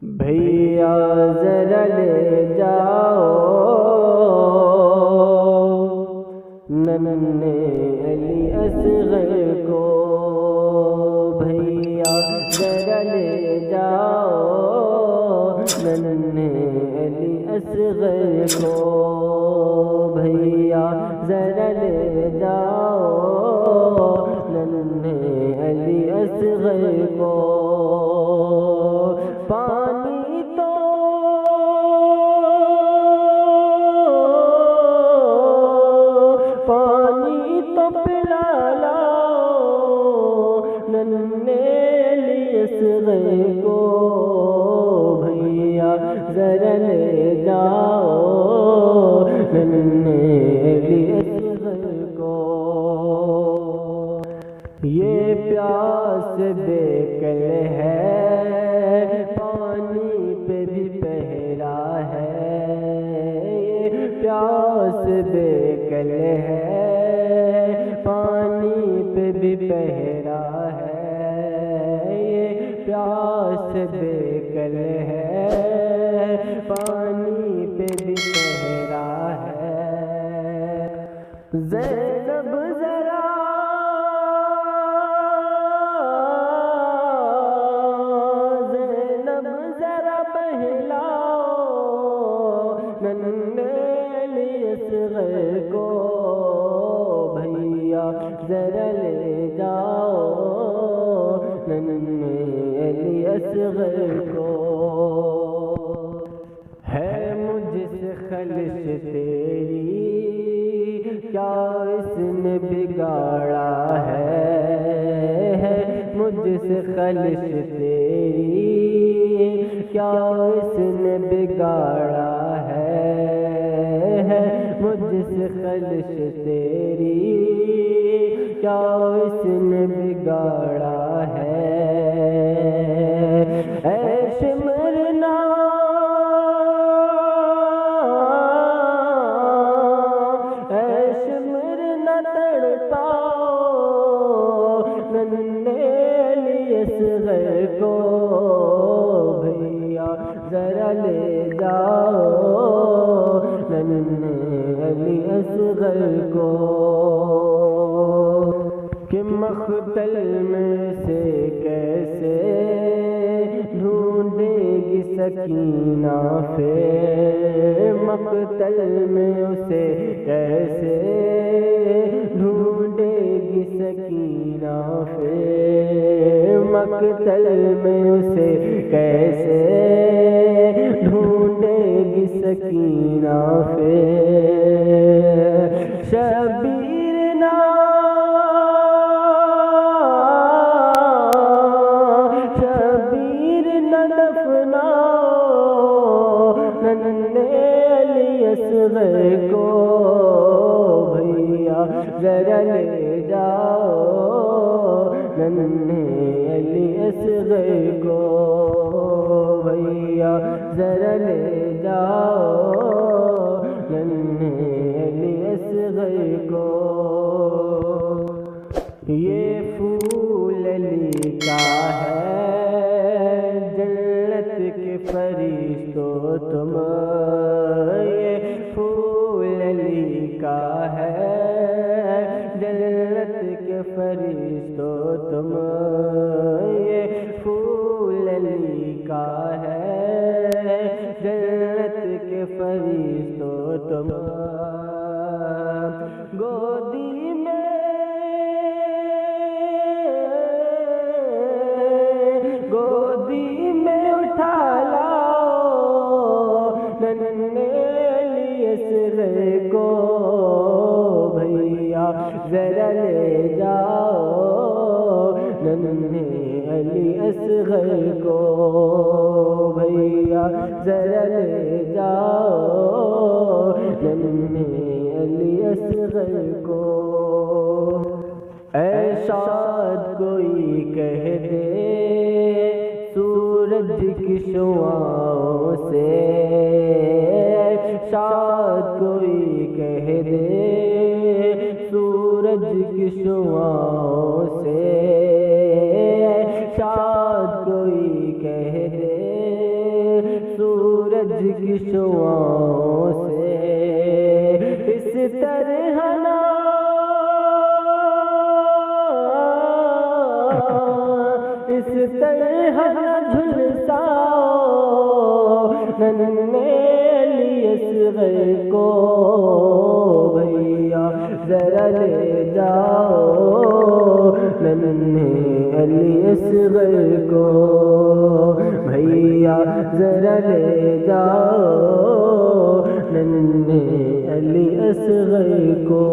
بھیا ذرا لے جاؤ ننھے علی اصغر کو، بھیا ذرا لے جاؤ ننھے علی اصغر کو، بھیا ذرا لے جاؤ ننھے علی اصغر کو، پانی تو پلا لاؤ ننھے علی اصغر کو، بھیا ذرا لے جاؤ ننھے علی اصغر کو، یہ پیاس بے کل ہے پانی پہ بھی پہرا ہے، یہ پیاس بے کل ہے پانی پہ بھی پہرا ہے، یہ پیاس بے کل ہے پانی پہ بھی پہرا ہے، زینب ذرا بہلاؤ ننھے علی اصغر کو، بھیا ذرا لے جاؤ ننھے علی اصغر کو، ہے مجھ سے خلش تیری کیا اس نے بگاڑا ہے مجھ سے خلش تیری کیا اس نے بگاڑا ہے، مجھ سے خلش تیری کیا اس نے بگاڑا ہے، اے شمرنا تڑپاؤ ننھے علی اصغر کو، بھیا ذرا لے جاؤ ننھے علی اصغر کو، کہ مقتل میں سے کیسے ڈھونڈے گی سکینہ پھر، مقتل میں اسے کیسے ڈھونڈے گی سکینہ پھر، مقتل میں اسے کیسے ڈھونڈے گی سکینہ پھر، شبیر نہ دفناؤ ننھے علی اصغر کو، بھیا ذرا لے جاؤ ننھے علی اصغر کو، بھیا ذرا لے جاؤ ننھے علی اصغر کو، یہ پھول علی کا ہے جنت کے فرشتوں تم، یہ پھول علی کا ہے جنت کے فرشتوں تم، یہ پھول علی کا ہے جنت کے فرشتوں تم، گودی میں اٹھا لاؤ ننھے علی اصغر کو، بھیا ذرا لے جاؤ ننھے علی اصغر کو، بھیا ذرا لے جاؤ ننھے علی اصغر کو، اے شاد کوئی کہہ دے سورج کی شعاعوں سے، شاد کوئی کہہ دے سورج کی شعاعوں سے، شاد کوئی کہہ دے سورج کی شعاعوں سے اس طرح نہ جھلساؤ ننھے علی اصغر کو بھیا ذرا لے جاؤ ننھے علی اصغر کو بھیا ذرا لے جاؤ ننھے علی اصغر کو